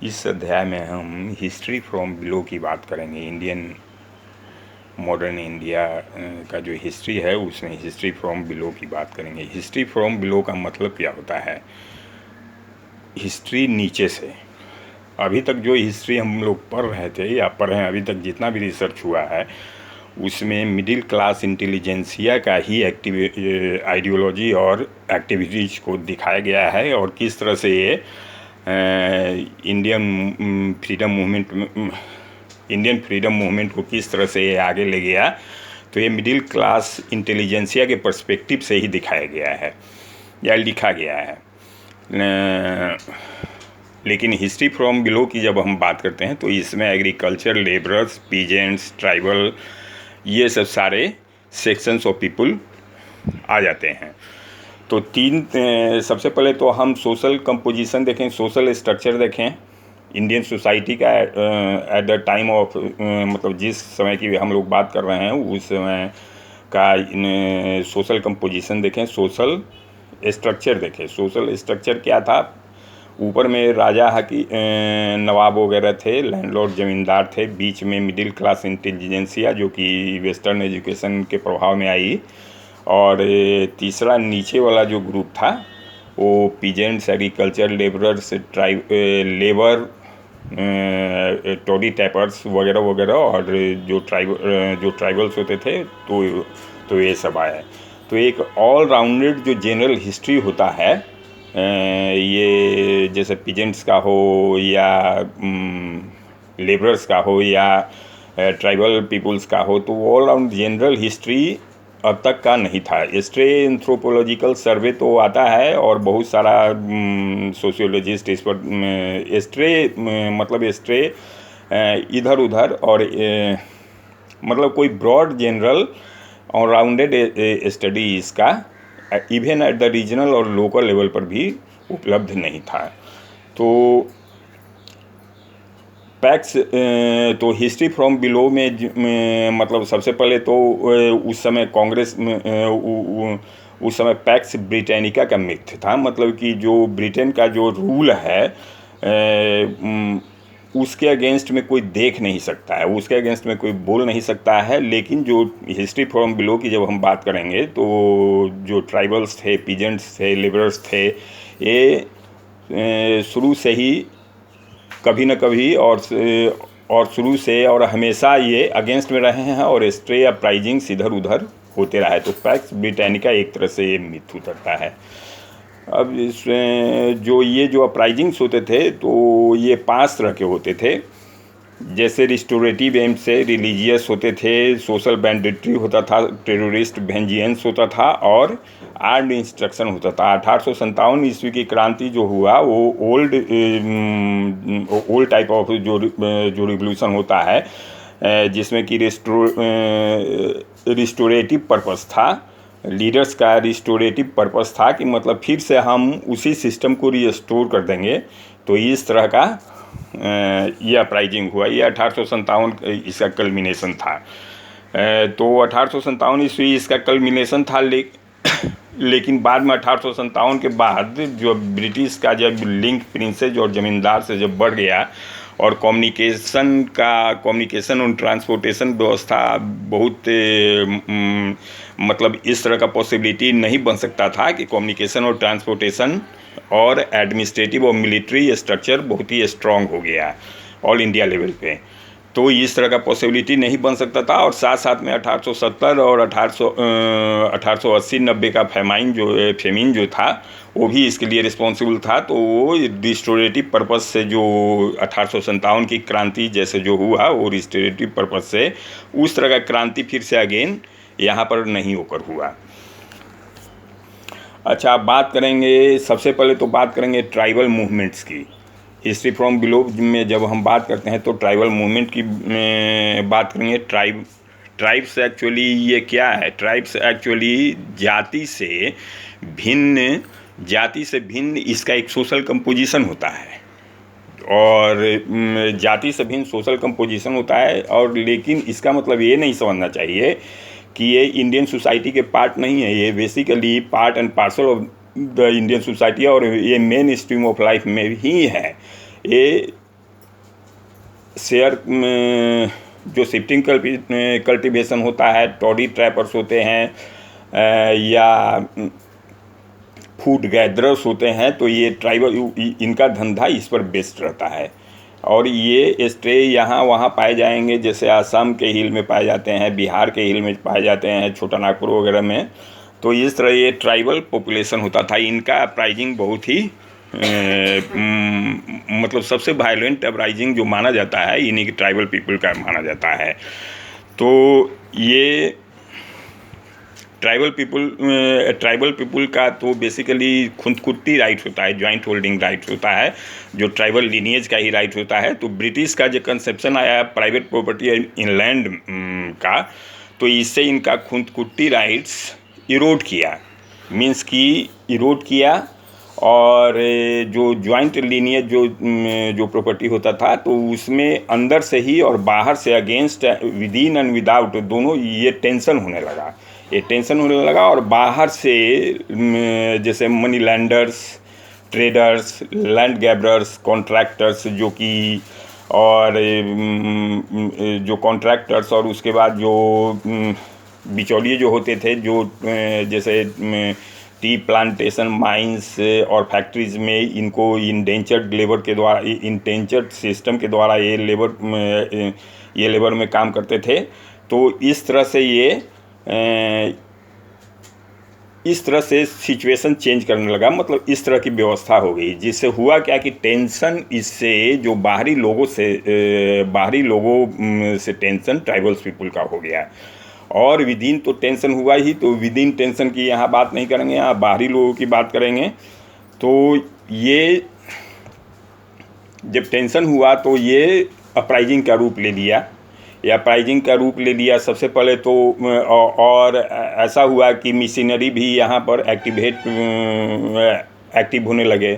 इस अध्याय में हम हिस्ट्री फ्रॉम बिलो की बात करेंगे। इंडियन मॉडर्न इंडिया का जो हिस्ट्री है उसमें हिस्ट्री फ्रॉम बिलो की बात करेंगे। हिस्ट्री फ्रॉम बिलो का मतलब क्या होता है? हिस्ट्री नीचे से। अभी तक जो हिस्ट्री हम लोग पढ़ रहे थे या पढ़ रहे हैं, अभी तक जितना भी रिसर्च हुआ है उसमें मिडिल क्लास इंटेलिजेंसिया का ही आइडियोलॉजी और एक्टिविटीज़ को दिखाया गया है और किस तरह से ये इंडियन फ्रीडम मूवमेंट को किस तरह से ये आगे ले गया। तो ये मिडिल क्लास इंटेलिजेंसिया के पर्सपेक्टिव से ही दिखाया गया है या लिखा गया है। लेकिन हिस्ट्री फ्रॉम बिलो की जब हम बात करते हैं तो इसमें एग्रीकल्चर, लेबरर्स, पीजेंट्स, ट्राइबल, ये सब सारे सेक्शंस ऑफ पीपल आ जाते हैं। तो सबसे पहले तो हम सोशल कंपोजिशन देखें, सोशल स्ट्रक्चर देखें इंडियन सोसाइटी का एट द टाइम ऑफ, मतलब जिस समय की हम लोग बात कर रहे हैं उस समय का सोशल कंपोजिशन देखें, सोशल स्ट्रक्चर देखें। सोशल स्ट्रक्चर क्या था? ऊपर में राजा की नवाब वगैरह थे, लैंडलॉर्ड ज़मींदार थे, बीच में मिडिल क्लास इंटेलिजेंसिया जो कि वेस्टर्न एजुकेशन के प्रभाव में आई, और तीसरा नीचे वाला जो ग्रुप था वो peasants, agriculture, labourers, labour, toddy tappers वगैरह वगैरह, और जो ट्राइबल्स होते थे तो ये सब आया। तो एक ऑल राउंडेड जो जनरल हिस्ट्री होता है, ये जैसे पीजेंट्स का हो या लेबरर्स का हो या ट्राइबल पीपल्स का हो, तो ऑल राउंड जनरल हिस्ट्री अब तक का नहीं था। एस्ट्रे एंथ्रोपोलॉजिकल सर्वे तो आता है और बहुत सारा सोशियोलॉजिस्ट इस पर मतलब एस्ट्रे इधर उधर और मतलब कोई ब्रॉड जनरल और राउंडेड स्टडी इसका इवन एट द रीजनल और लोकल लेवल पर भी उपलब्ध नहीं था। तो पैक्स, तो हिस्ट्री फ्रॉम बिलो में मतलब सबसे पहले तो उस समय कांग्रेस में उस समय पैक्स ब्रिटानिका का मिथ था, मतलब कि जो ब्रिटेन का जो रूल है उसके अगेंस्ट में कोई देख नहीं सकता है, उसके अगेंस्ट में कोई बोल नहीं सकता है। लेकिन जो हिस्ट्री फ्रॉम बिलो की जब हम बात करेंगे तो जो ट्राइबल्स थे, पीजेंट्स थे, लिबरल्स थे, ये शुरू से ही कभी न कभी और शुरू से और हमेशा ये अगेंस्ट में रहे हैं और स्ट्रे अपराइजिंग्स इधर उधर होते रहा है। तो पैक्स ब्रिटानिका एक तरह से ये मिथ उतरता है। अब इसमें जो अपराइजिंग्स होते थे तो ये 5 तरह के होते थे। जैसे रिस्टोरेटिव एम से रिलीजियस होते थे, सोशल बैंडिट्री होता था, टेररिस्ट वेंजियंस होता था और आर्म्ड इंस्ट्रक्शन होता था। 1857 ईस्वी की क्रांति जो हुआ वो ओल्ड टाइप ऑफ जो रिवोल्यूशन होता है, जिसमें कि रिस्टोरेटिव पर्पस था, लीडर्स का रिस्टोरेटिव पर्पस था कि मतलब फिर से हम उसी सिस्टम को रिस्टोर कर देंगे। तो इस तरह का ये अपराइजिंग हुआ। ये 1857 इसका कल्मिनेशन था। तो 1857 ईस्वी इसका कल्मिनेशन था। लेकिन बाद में 1857 के बाद जो ब्रिटिश का जब लिंक प्रिंसेज और ज़मींदार से जब बढ़ गया और कम्युनिकेशन और ट्रांसपोर्टेशन व्यवस्था बहुत मतलब इस तरह का पॉसिबिलिटी नहीं बन सकता था कि कम्युनिकेशन और ट्रांसपोर्टेशन और एडमिनिस्ट्रेटिव और मिलिट्री स्ट्रक्चर बहुत ही स्ट्रांग हो गया ऑल इंडिया लेवल पे। तो इस तरह का पॉसिबिलिटी नहीं बन सकता था। और साथ साथ में 1870 और 1880-90 का फेमिन जो था वो भी इसके लिए रिस्पॉन्सिबल था। तो वो रिस्टोरेटिव पर्पस से जो 1857 की क्रांति जैसे जो हुआ वो रिस्टोरेटिव पर्पस से उस तरह का क्रांति फिर से अगेन यहाँ पर नहीं होकर हुआ। अच्छा, बात करेंगे, सबसे पहले तो बात करेंगे ट्राइबल मूवमेंट्स की। हिस्ट्री फ्रॉम बिलो में जब हम बात करते हैं तो ट्राइबल मूवमेंट की बात करेंगे। ट्राइब्स एक्चुअली ये क्या है? ट्राइब्स एक्चुअली जाति से भिन्न इसका एक सोशल कंपोजिशन होता है और जाति से भिन्न सोशल कंपोजिशन होता है। और लेकिन इसका मतलब ये नहीं समझना चाहिए कि ये इंडियन सोसाइटी के पार्ट नहीं है। ये basically part and parcel of the Indian society और ये मेन स्ट्रीम ऑफ लाइफ में ही है। ये शेयर जो शिफ्टिंग कल्टीवेशन होता है, टॉडी ट्रैपर्स होते हैं या फूड गैदरर्स होते हैं, तो ये ट्राइबल इनका धंधा इस पर बेस्ड रहता है। और ये स्ट्रे यहाँ वहाँ पाए जाएंगे, जैसे असम के हिल में पाए जाते हैं, बिहार के हिल में पाए जाते हैं, छोटा नागपुर वगैरह में। तो इस तरह ये ट्राइबल पॉपुलेशन होता था। इनका अपराइजिंग बहुत ही मतलब सबसे वायलेंट अपराइजिंग जो माना जाता है इन्हीं के ट्राइबल पीपल का माना जाता है। तो ये ट्राइबल पीपल का तो बेसिकली खुदकुट्टी राइट होता है, जॉइंट होल्डिंग राइट होता है, जो ट्राइबल लीनिएज का ही राइट होता है। तो ब्रिटिश का जो कंसेप्शन आया प्राइवेट प्रॉपर्टी इन लैंड का, तो इससे इनका खुदकुट्टी राइट्स इरोड किया, मीन्स कि इरोड किया। और जो जॉइंट लीनिएज जो प्रॉपर्टी होता था, तो उसमें अंदर से ही और बाहर से against, within and without, दोनों ये टेंशन होने लगा। और बाहर से जैसे money lenders, traders, land grabbers, contractors जो कि, और जो कॉन्ट्रैक्टर्स और उसके बाद जो बिचौलिए जो होते थे, जो जैसे टी प्लांटेशन, माइंस और फैक्ट्रीज़ में इनको इंडेंचर्ड लेबर के द्वारा, इंडेंचर्ड सिस्टम के द्वारा ये लेबर में काम करते थे। तो इस तरह से सिचुएशन चेंज करने लगा, मतलब इस तरह की व्यवस्था हो गई, जिससे हुआ क्या कि टेंशन, इससे जो बाहरी लोगों से टेंशन ट्राइबल्स पीपल का हो गया। और विदिन तो टेंशन हुआ ही, तो विदिन टेंशन की यहाँ बात नहीं करेंगे, यहाँ बाहरी लोगों की बात करेंगे। तो ये जब टेंशन हुआ तो ये अपराइजिंग का रूप ले लिया। सबसे पहले तो और ऐसा हुआ कि मिशनरी भी यहाँ पर एक्टिव होने लगे,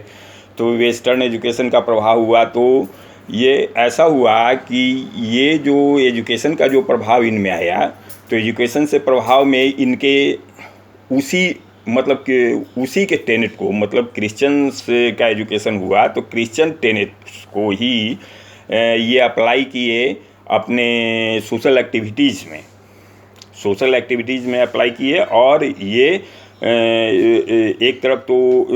तो वेस्टर्न एजुकेशन का प्रभाव हुआ। तो ये ऐसा हुआ कि ये जो एजुकेशन का जो प्रभाव इनमें आया, तो एजुकेशन से प्रभाव में इनके उसी के टेनेट को, मतलब क्रिश्चियंस का एजुकेशन हुआ, तो क्रिश्चियन टेनेट को ही ये अप्लाई किए अपने सोशल एक्टिविटीज़ में अप्लाई किए। और ये एक तरफ तो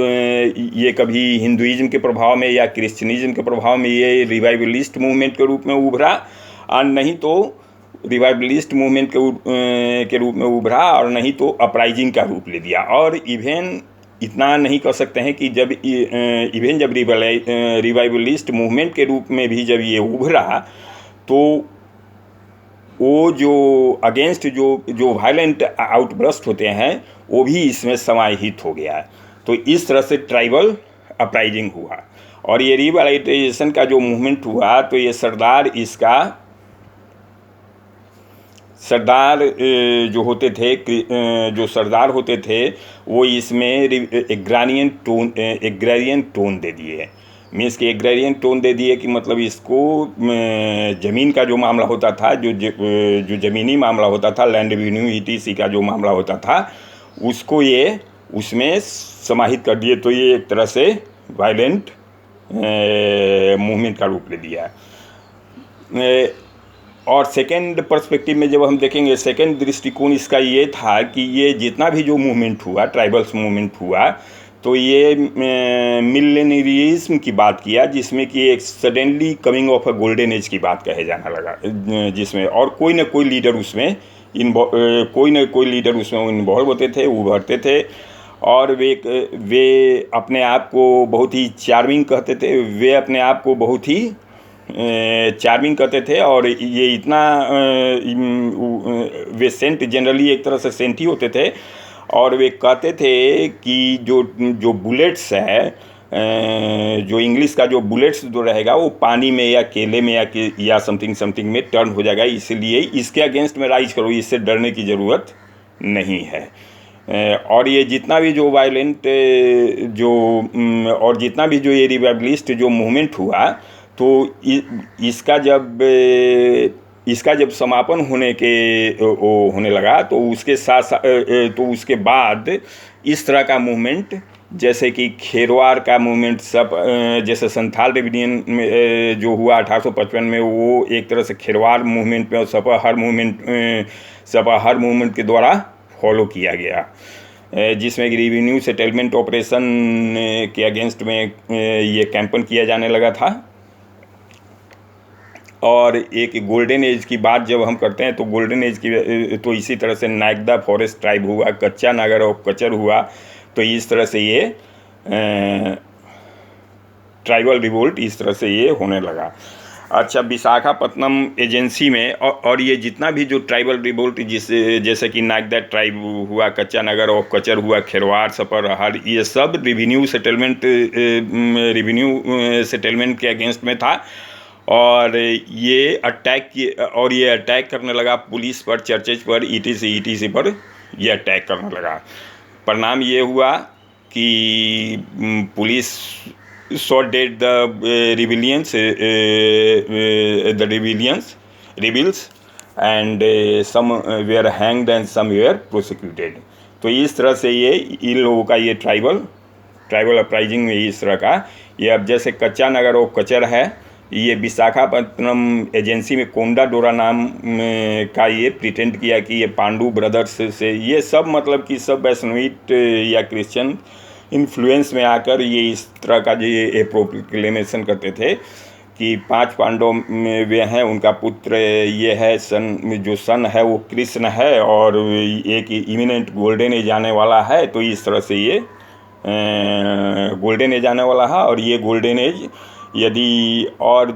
ये कभी हिंदुइज्म के प्रभाव में या क्रिश्चियनिज्म के प्रभाव में ये रिवाइवलिस्ट मूवमेंट के रूप में उभरा, और नहीं तो रिवाइवलिस्ट मूवमेंट के रूप में उभरा, और नहीं तो अपराइजिंग का रूप ले लिया। और इवन इतना नहीं कर सकते हैं कि जब रिवाइवलिस्ट मूवमेंट के रूप में भी जब ये उभरा, तो वो जो अगेंस्ट जो वायलेंट आउटब्रस्ट होते हैं, वो भी इसमें समाहित हो गया। तो इस तरह से ट्राइबल अपराइजिंग हुआ। और ये रिवैलिटेशन का जो मूवमेंट हुआ, तो ये सरदार जो सरदार होते थे, वो इसमें एग्रेरियन टोन दे दिए। मीन्स कि एग्रेरियन टोन दे दिए कि मतलब इसको ज़मीन का जो मामला होता था, जो ज़मीनी मामला होता था, लैंड रेवेन्यू ETC का जो मामला होता था, उसको ये उसमें समाहित कर दिए। तो ये एक तरह से वायलेंट मूवमेंट का रूप ले दिया। और सेकेंड पर्सपेक्टिव में जब हम देखेंगे, सेकेंड दृष्टिकोण इसका ये था कि ये जितना भी जो मूवमेंट हुआ, ट्राइबल्स मूवमेंट हुआ, तो ये मिलेनियरिज्म की बात किया, जिसमें कि एक suddenly coming of a golden age की बात कहे जाना लगा, जिसमें और कोई ना कोई लीडर उसमें इन्वॉल्व होते थे, उभरते थे। और वे अपने आप को बहुत ही चार्मिंग कहते थे, चार्मिंग करते थे। और ये इतना वे सेंट, जनरली एक तरह से सेंट ही होते थे। और वे कहते थे कि जो बुलेट्स है, जो इंग्लिश का जो बुलेट्स जो रहेगा, वो पानी में या केले में या समथिंग में टर्न हो जाएगा, इसलिए इसके अगेंस्ट में राइज करो, इससे डरने की ज़रूरत नहीं है। और ये जितना भी जो वायलेंट और जितना भी जो ये रिवाइवलिस्ट जो मूवमेंट हुआ, तो इसका जब समापन होने लगा, तो उसके बाद इस तरह का मूवमेंट जैसे कि खेरवार का मूवमेंट सब, जैसे संथाल रिबेलियन में जो हुआ 1855 में, वो एक तरह से खेरवार मूवमेंट में और सपा हर मूवमेंट के द्वारा फॉलो किया गया, जिसमें कि रिवेन्यू सेटलमेंट ऑपरेशन के अगेंस्ट में ये कैंपन किया जाने लगा था। और एक गोल्डन एज की बात जब हम करते हैं तो गोल्डन एज की तो इसी तरह से नागदा फॉरेस्ट ट्राइब हुआ, कच्चा नागर और कचर हुआ, तो इस तरह से ये ट्राइबल रिवोल्ट इस तरह से ये होने लगा। अच्छा, विशाखापत्तनम एजेंसी में और ये जितना भी जो ट्राइबल रिवोल्ट जैसे कि नागदा ट्राइब हुआ, कच्चा नगर और कचर हुआ, खेरवार, सपरहर, ये सब रिवेन्यू सेटलमेंट के अगेंस्ट में था। और ये अटैक करने लगा पुलिस पर, चर्चेज पर, ईटीसी पर ये अटैक करने लगा। परिणाम ये हुआ कि police shot dead the rebels and some were hanged and some were prosecuted। तो इस तरह से ये इन लोगों का ये ट्राइबल अपराइजिंग में इस तरह का ये, अब जैसे कच्चा नगर और कचर है, ये विशाखापत्तनम एजेंसी में कोंडा डोरा नाम का ये प्रिटेंड किया कि ये पांडु ब्रदर्स से, ये सब मतलब कि सब वैष्णविट या क्रिश्चियन इन्फ्लुएंस में आकर ये इस तरह का जो ये प्रोक्लेमेशन करते थे कि 5 पांडव में वे हैं, उनका पुत्र ये है, जो सन है वो कृष्ण है, और एक इमिनेंट गोल्डन एज आने वाला है। तो इस तरह से ये गोल्डन एज आने वाला है, और ये गोल्डन एज यदि और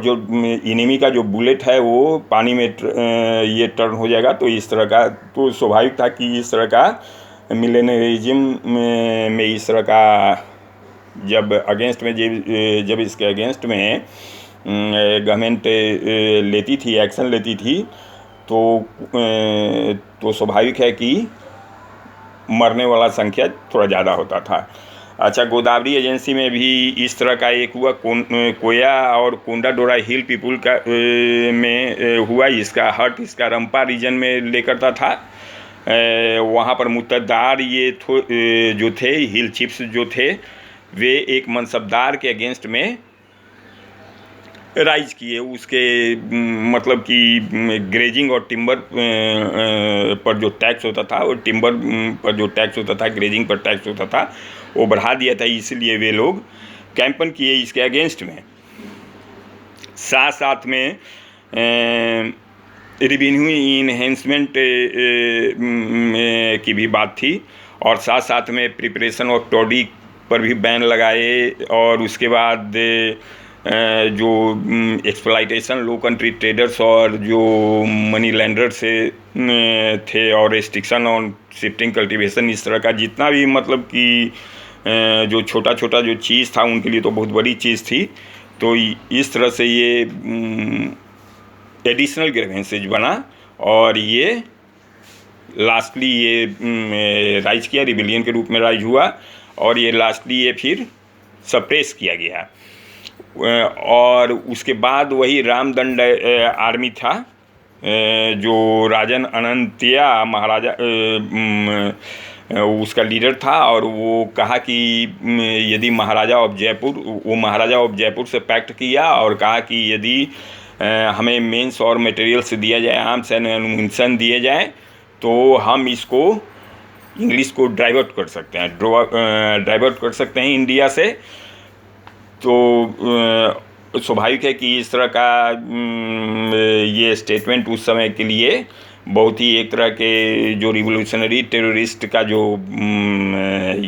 जो इनेमी का जो बुलेट है वो पानी में ये टर्न हो जाएगा, तो इस तरह का तो स्वाभाविक था कि इस तरह का मिलेनियरिज्म में इस तरह का जब जब इसके अगेंस्ट में गवर्नमेंट एक्शन लेती थी, तो स्वाभाविक है कि मरने वाला संख्या थोड़ा ज़्यादा होता था। अच्छा, गोदावरी एजेंसी में भी इस तरह का एक हुआ, कोया और कोंडा डोरा हिल पीपुल का में हुआ। इसका हट इसका रंपा रीजन में लेकर था। वहाँ पर मुतद्दार ये जो थे, हिल चिप्स जो थे, वे एक मनसबदार के अगेंस्ट में राइज किए। उसके मतलब कि ग्रेजिंग और टिम्बर पर जो टैक्स होता था, और टिम्बर पर जो टैक्स होता था, ग्रेजिंग पर टैक्स होता था, वो बढ़ा दिया था। इसलिए वे लोग कैंपन किए इसके अगेंस्ट में। साथ में रिवेन्यू इन्हेंसमेंट की भी बात थी, और साथ में प्रिपरेशन ऑफ टॉडी पर भी बैन लगाए। और उसके बाद जो एक्सप्लॉइटेशन लो कंट्री ट्रेडर्स और जो मनी लैंडर से थे, और रेस्ट्रिक्शन ऑन शिफ्टिंग कल्टीवेशन, इस तरह का जितना भी मतलब कि जो छोटा जो चीज़ था उनके लिए तो बहुत बड़ी चीज़ थी। तो इस तरह से ये एडिशनल ग्रीवेंसेज बना, और ये लास्टली ये राइज किया, रिबेलियन के रूप में राइज हुआ, और ये लास्टली ये फिर सप्रेस किया गया। और उसके बाद वही रामदंड आर्मी था, जो राजन अनंतिया महाराजा उसका लीडर था। और वो कहा कि यदि महाराजा ऑफ जयपुर से पैक्ट किया, और कहा कि यदि हमें मेंस और मटेरियल्स दिया जाए, आर्म्स एंड एम्यूनिशन दिए जाए, तो हम इसको इंग्लिश को डाइवर्ट कर सकते हैं इंडिया से। तो स्वाभाविक है कि इस तरह का ये स्टेटमेंट उस समय के लिए बहुत ही एक तरह के जो रिवोल्यूशनरी टेररिस्ट का जो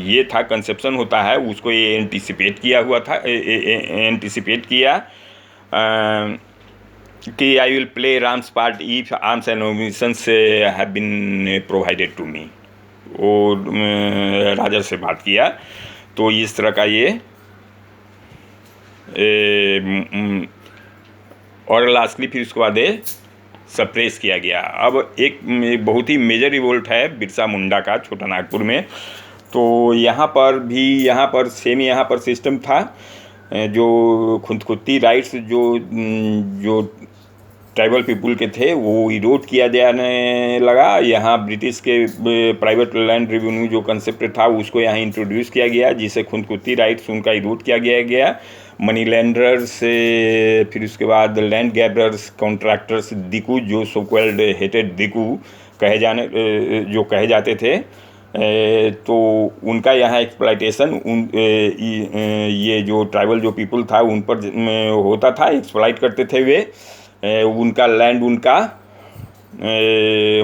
ये था कंसेप्शन होता है, उसको ये एंटिसिपेट किया कि I will play Ram's part if arms and ammunition have been provided to me. वो राजा से बात किया। तो इस तरह का ये और लास्टली फिर उसके बाद सप्रेस किया गया। अब एक बहुत ही मेजर रिवोल्ट है बिरसा मुंडा का छोटा नागपुर में। तो यहाँ पर सेम सिस्टम था, जो खुदकुती राइट्स जो ट्राइबल पीपुल के थे वो इरोड किया जाने लगा। यहाँ ब्रिटिश के प्राइवेट लैंड रेवेन्यू जो कंसेप्ट था उसको यहाँ इंट्रोड्यूस किया गया, जिससे खुदकुशी राइट्स उनका इरोड किया गया। मनी लैंडर्स, फिर उसके बाद लैंड गैबरर्स, कॉन्ट्रैक्टर्स, दिकू जो सो कॉल्ड हेटेड दिकू जो कहे जाते थे, तो उनका यहाँ एक्सप्लाइटेशन ये जो ट्राइबल जो पीपल था उन पर होता था, एक्सप्लाइट करते थे वे। उनका लैंड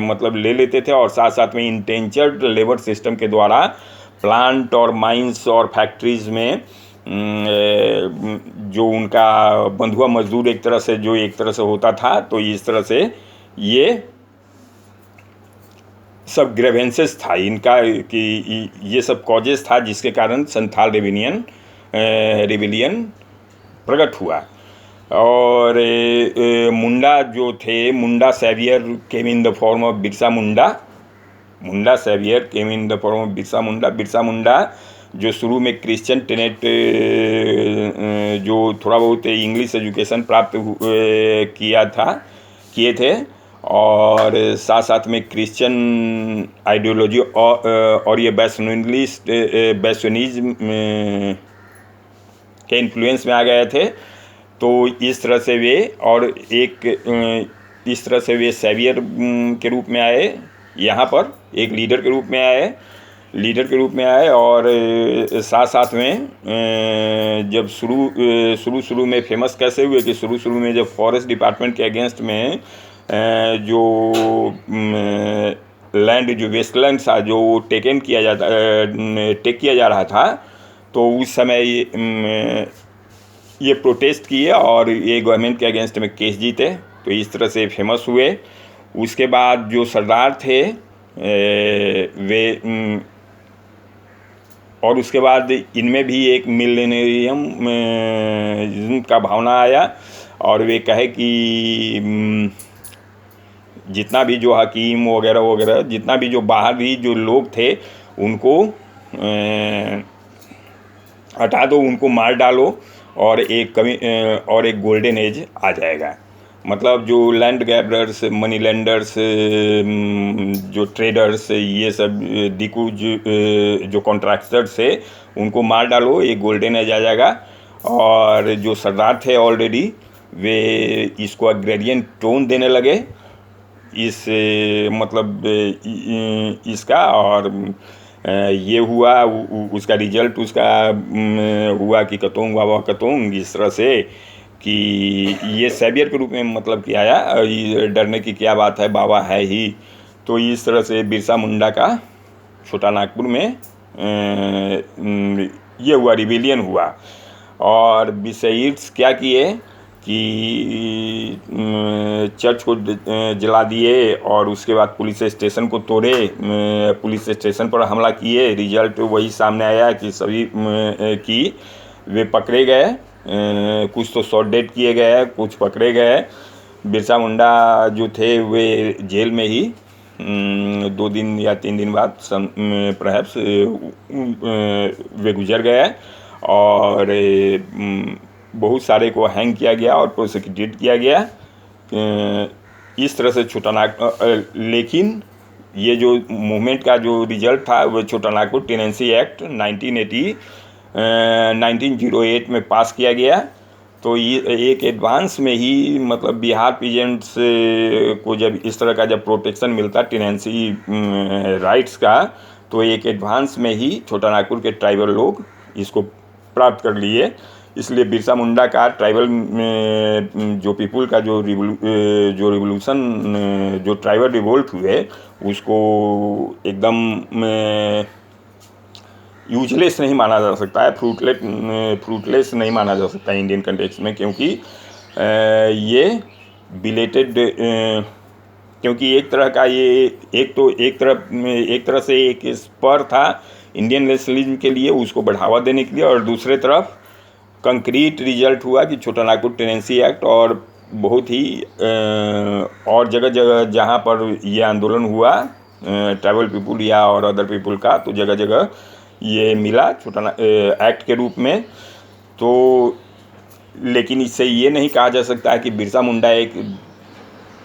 मतलब ले लेते थे, और साथ साथ में इंटेंचर्ड लेबर सिस्टम के द्वारा प्लांट और माइंस और फैक्ट्रीज में जो उनका बंधुआ मजदूर एक तरह से होता था, तो इस तरह से ये सब ग्रेवेंसेस था इनका कि ये सब कॉजेस था जिसके कारण संथाल रिबिलियन प्रकट हुआ। और मुंडा जो थे, Munda saviour came in the form of Birsa Munda. Birsa Munda जो शुरू में क्रिश्चियन टेनेट जो थोड़ा बहुत इंग्लिश एजुकेशन प्राप्त किए थे, और साथ साथ में क्रिश्चियन आइडियोलॉजी और ये बैसनिज्म के इन्फ्लुएंस में आ गए थे। तो इस तरह से वे सेवियर के रूप में आए, यहाँ पर एक लीडर के रूप में आए। और साथ साथ में जब शुरू में फेमस कैसे हुए कि शुरू में जब फॉरेस्ट डिपार्टमेंट के अगेंस्ट में जो लैंड जो वेस्टलैंड था जो टेक किया जा रहा था, तो उस समय ये प्रोटेस्ट किए और ये गवर्नमेंट के अगेंस्ट में केस जीते, तो इस तरह से फेमस हुए। उसके बाद जो सरदार थे वे और उसके बाद इनमें भी एक मिलेनियम का भावना आया, और वे कहे कि जितना भी जो हकीम वगैरह जितना भी जो बाहर भी जो लोग थे उनको हटा दो, उनको मार डालो, और एक गोल्डन एज आ जाएगा। मतलब जो लैंड गैबरर्स, मनी लैंडर्स, जो ट्रेडर्स, ये सब दिकू जो कॉन्ट्रैक्टर्स थे उनको मार डालो, एक गोल्डन एज आ जाएगा। और जो सरदार थे ऑलरेडी वे इसको अग्रेरियन टोन देने लगे इसका, और ये हुआ उसका रिजल्ट हुआ कि कतोंग बाबा कतोंग, इस तरह से कि ये सेवियर के रूप में मतलब कि आया, ये डरने की क्या बात है, बाबा है ही। तो इस तरह से बिरसा मुंडा का छोटा नागपुर में ये हुआ, रिबिलियन हुआ। और बिसेइट्स क्या किए कि चर्च को जला दिए, और उसके बाद पुलिस स्टेशन को तोड़े, पुलिस स्टेशन पर हमला किए। रिजल्ट वही सामने आया कि वे पकड़े गए, कुछ तो शॉट डेड किए गए, कुछ पकड़े गए। बिरसा मुंडा जो थे वे जेल में ही 2 दिन या 3 दिन बाद परहैप्स वे गुजर गए, और बहुत सारे को हैंग किया गया और प्रोसिक्यूटेड किया गया। इस तरह से छोटा नागपुर, लेकिन ये जो मूवमेंट का जो रिजल्ट था वो छोटा नागपुर टेनेंसी एक्ट 1908 में पास किया गया। तो ये एक एडवांस में ही मतलब बिहार पीजेंट्स को जब इस तरह का जब प्रोटेक्शन मिलता टेनेंसी राइट्स का, तो एक एडवांस में ही छोटा नागपुर के ट्राइबल लोग इसको प्राप्त कर लिए। इसलिए बिरसा मुंडा का ट्राइबल जो पीपुल का जो रिवोल्यूशन जो ट्राइबल रिवोल्ट हुए उसको एकदम यूजलेस नहीं माना जा सकता है, फ्रूटलेस नहीं माना जा सकता है इंडियन कंटेक्स्ट में, क्योंकि ये बिलेटेड, क्योंकि एक तरह का ये एक तरह से एक स्पर था इंडियन नेशनलिज्म के लिए, उसको बढ़ावा देने के लिए, और दूसरे तरफ कंक्रीट रिजल्ट हुआ कि छोटा नागपुर टेनेंसी एक्ट, और बहुत ही और जगह जहाँ पर ये आंदोलन हुआ ट्राइबल पीपुल या और अदर पीपुल का, तो जगह जगह ये मिला छोटा एक्ट के रूप में। तो लेकिन इससे ये नहीं कहा जा सकता है कि बिरसा मुंडा एक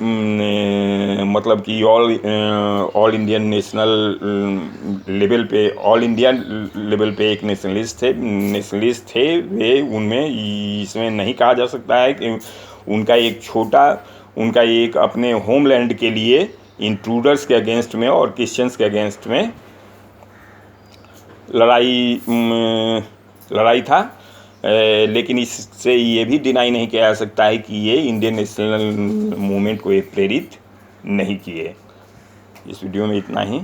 मतलब कि ऑल इंडियन नेशनल लेवल पे, ऑल इंडिया लेवल पे एक नेशनलिस्ट थे वे। उनमें इसमें नहीं कहा जा सकता है कि उनका एक अपने होमलैंड के लिए इंट्रूडर्स के अगेंस्ट में और क्रिश्चियंस के अगेंस्ट में लड़ाई था। लेकिन इससे ये भी डिनाई नहीं किया जा सकता है कि ये इंडियन नेशनल मूवमेंट को प्रेरित नहीं किए। इस वीडियो में इतना ही।